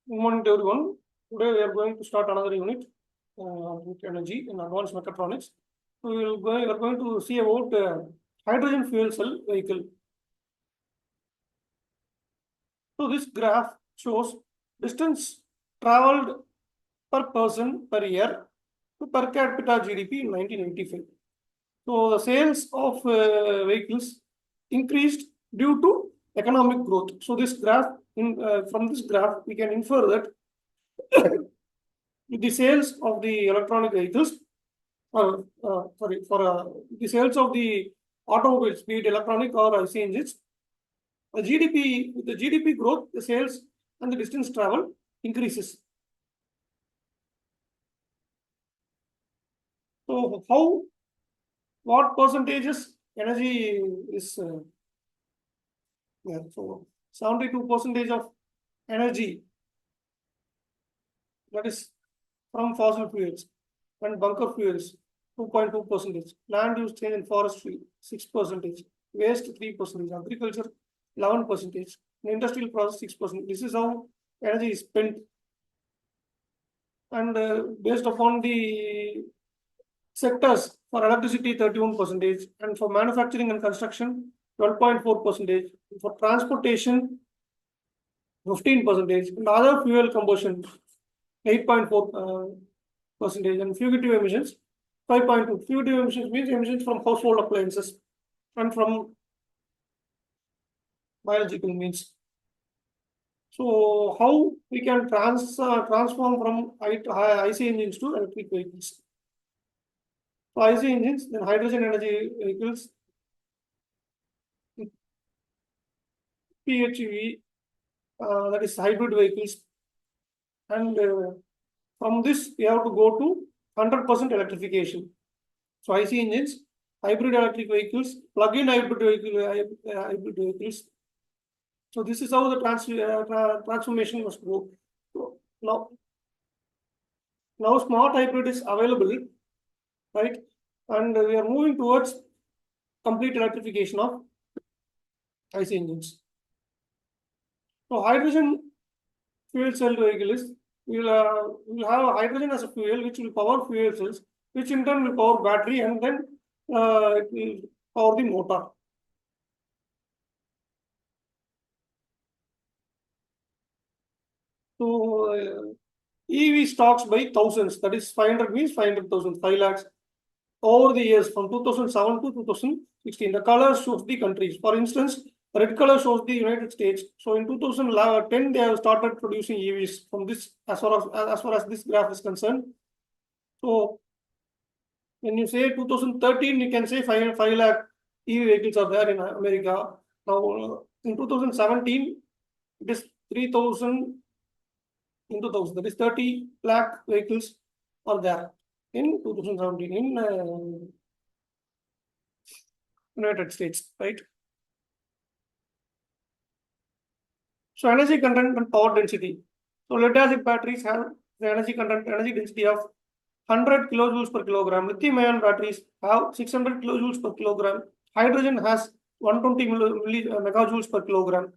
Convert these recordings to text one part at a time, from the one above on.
Good morning to everyone. Today we are going to start another unit with energy in advanced mechatronics. We are going to see about hydrogen fuel cell vehicle. So this graph shows distance traveled per person per year to per capita GDP in 1985. So the sales of vehicles increased due to economic growth. So this graph, from this graph, we can infer that the sales of the electronic vehicles, the sales of the automobiles, be it electronic or IC engines, with the GDP growth, the sales and the distance travel increases. So what percentages energy is, so 72% of energy, that is from fossil fuels, and bunker fuels 2.2%, land use change in forestry 6%, waste 3%, agriculture 11%, industrial process 6%. This is how energy is spent, and based upon the sectors, for electricity 31%, and for manufacturing and construction 12.4%, for transportation 15%, and other fuel combustion 8.4%, and fugitive emissions 5.2. Fugitive emissions means emissions from household appliances and from biological means. So how we can transform from IC engines to electric vehicles? So IC engines, then hydrogen energy vehicles, PHEV, that is hybrid vehicles, and from this we have to go to 100% electrification. So IC engines, hybrid electric vehicles, plug-in hybrid vehicles. So this is how the transformation must go. So now smart hybrid is available, right? And we are moving towards complete electrification of IC engines. So hydrogen fuel cell vehicle is, we'll have hydrogen as a fuel which will power fuel cells, which in turn will power battery, and then it will power the motor. So EV stocks by thousands, that is 500 means 500,000, 5 lakhs over the years from 2007 to 2016. The color shows the countries. For instance, red color shows the United States. So in 2010, they have started producing EVs from this, as far as this graph is concerned. So when you say 2013, you can say 5 lakh EV vehicles are there in America. Now in 2017, it is 3,000 into 1,000. That is 30 lakh vehicles are there in 2017 in United States, right? So energy content and power density. So lead acid batteries have the energy density of 100 kilojoules per kilogram. Lithium ion batteries have 600 kilojoules per kilogram. Hydrogen has 120 megajoules per kilogram.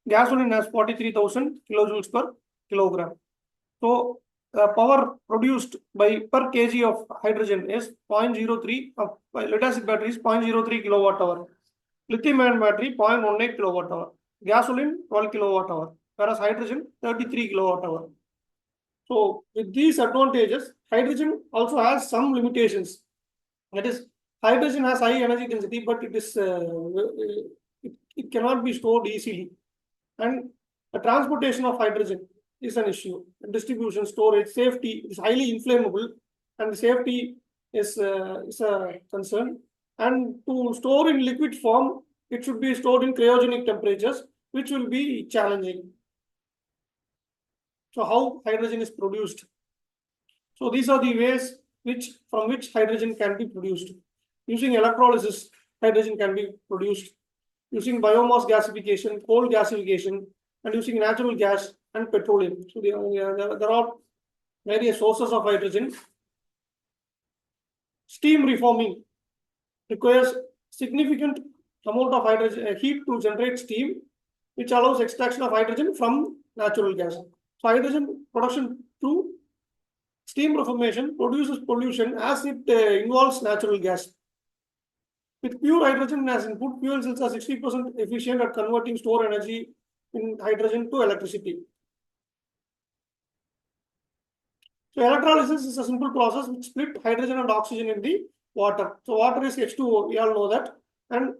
Gasoline has 43,000 kilojoules per kilogram. So power produced by per kg of hydrogen is 0.03 of lead acid battery is 0.03 kilowatt hour. Lithium ion battery 0.18 kilowatt hour. Gasoline 12 kilowatt hour, whereas hydrogen 33 kilowatt hour. So with these advantages, hydrogen also has some limitations. That is, hydrogen has high energy density, but it is it cannot be stored easily, and the transportation of hydrogen is an issue. Distribution, storage, safety is highly inflammable, and safety is a concern. And to store in liquid form, it should be stored in cryogenic temperatures, which will be challenging. So how hydrogen is produced? So these are the ways from which hydrogen can be produced. Using electrolysis, hydrogen can be produced. Using biomass gasification, coal gasification, and using natural gas and petroleum. So there are various sources of hydrogen. Steam reforming requires significant amount of hydrogen heat to generate steam, which allows extraction of hydrogen from natural gas. So hydrogen production through steam reformation produces pollution as it involves natural gas. With pure hydrogen as input, fuel cells are 60% efficient at converting stored energy in hydrogen to electricity. So electrolysis is a simple process which split hydrogen and oxygen in the water. So water is H2O, we all know that. And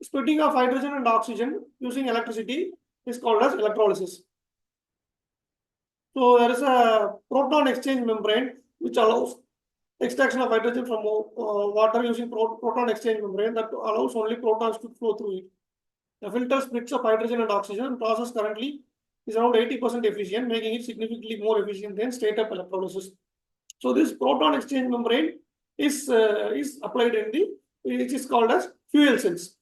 splitting of hydrogen and oxygen using electricity is called as electrolysis. So there is a proton exchange membrane which allows extraction of hydrogen from water using proton exchange membrane that allows only protons to flow through it. The filter splits of hydrogen and oxygen process currently is around 80% efficient, making it significantly more efficient than straight-up electrolysis. So this proton exchange membrane is applied in the, which is called as fuel cells.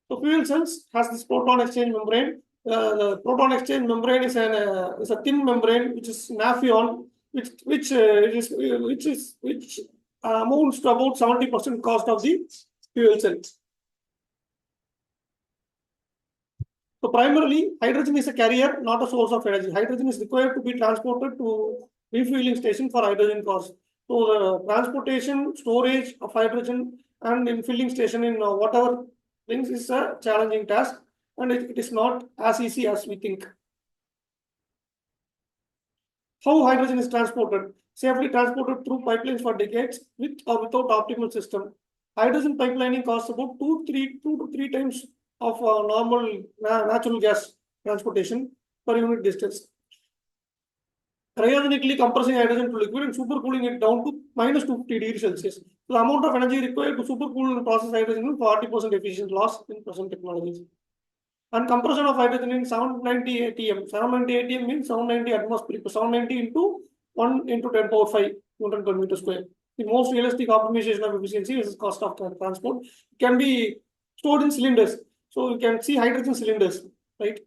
So fuel cells has this proton exchange membrane. The proton exchange membrane is a thin membrane which is Nafion, which amounts to about 70% cost of the fuel cells. So primarily, hydrogen is a carrier, not a source of energy. Hydrogen is required to be transported to refueling station for hydrogen cars. So the transportation, storage of hydrogen and in filling station in whatever things is a challenging task, and it is not as easy as we think. How hydrogen is transported? Safely transported through pipelines for decades with or without optimal system. Hydrogen pipelining costs about 2 to 3 times of normal natural gas transportation per unit distance. Cryogenically compressing hydrogen to liquid and supercooling it down to minus 250 degrees Celsius. The amount of energy required to supercool and process hydrogen is 40% efficient loss in present technologies. And compression of hydrogen in 790 atm. 790 atm means 790 atmosphere. 790 into 1 into 10 power 5 Newton per meter square. The most realistic optimization of efficiency is cost of transport. It can be stored in cylinders. So you can see hydrogen cylinders, right?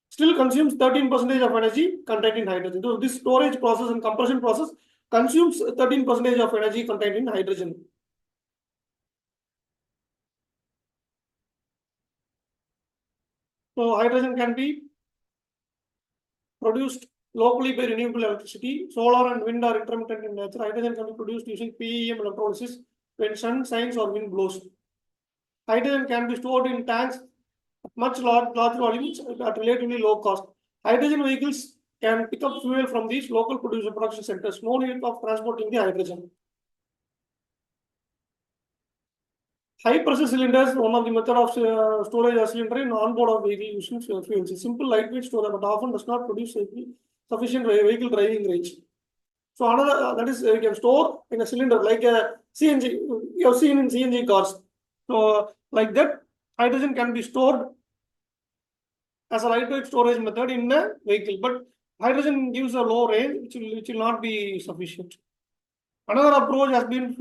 Still consumes 13% of energy contained in hydrogen. So this storage process and compression process consumes 13% of energy contained in hydrogen. So hydrogen can be produced locally by renewable electricity. Solar and wind are intermittent in nature. Hydrogen can be produced using PEM electrolysis when sun shines or wind blows. Hydrogen can be stored in tanks at much larger volumes at relatively low cost. Hydrogen vehicles can pick up fuel from these local production centers. No need of transporting the hydrogen. High pressure cylinders, one of the method of storage a cylinder in onboard of vehicle using fuels. A simple lightweight storage, but often does not produce sufficient vehicle driving range. So another that is you can store in a cylinder like a CNG. You have seen in CNG cars. So like that, hydrogen can be stored as a lightweight storage method in a vehicle, but hydrogen gives a low range, which will not be sufficient. Another approach has been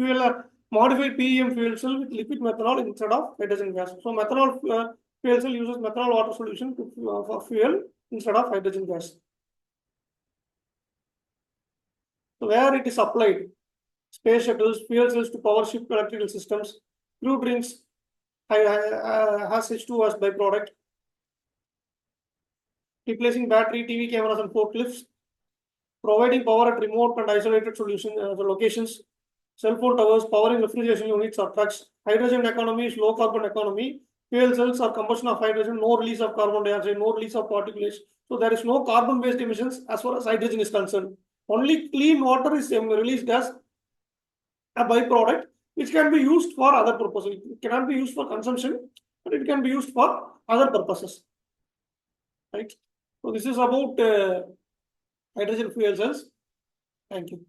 modified PEM fuel cell with liquid methanol instead of hydrogen gas. So methanol fuel cell uses methanol water solution for fuel instead of hydrogen gas. So where it is applied, space shuttles, fuel cells to power ship electrical systems, crew drinks has H2 as byproduct, replacing battery, TV cameras and forklifts, providing power at remote and isolated locations, cell phone towers, powering refrigeration units or trucks. Hydrogen economy is low carbon economy. Fuel cells are combustion of hydrogen, no release of carbon dioxide, no release of particulates. So there is no carbon based emissions as far as hydrogen is concerned. Only clean water is released as a byproduct, which can be used for other purposes. It cannot be used for consumption, but it can be used for other purposes. Right. So this is about hydrogen fuel cells. Thank you.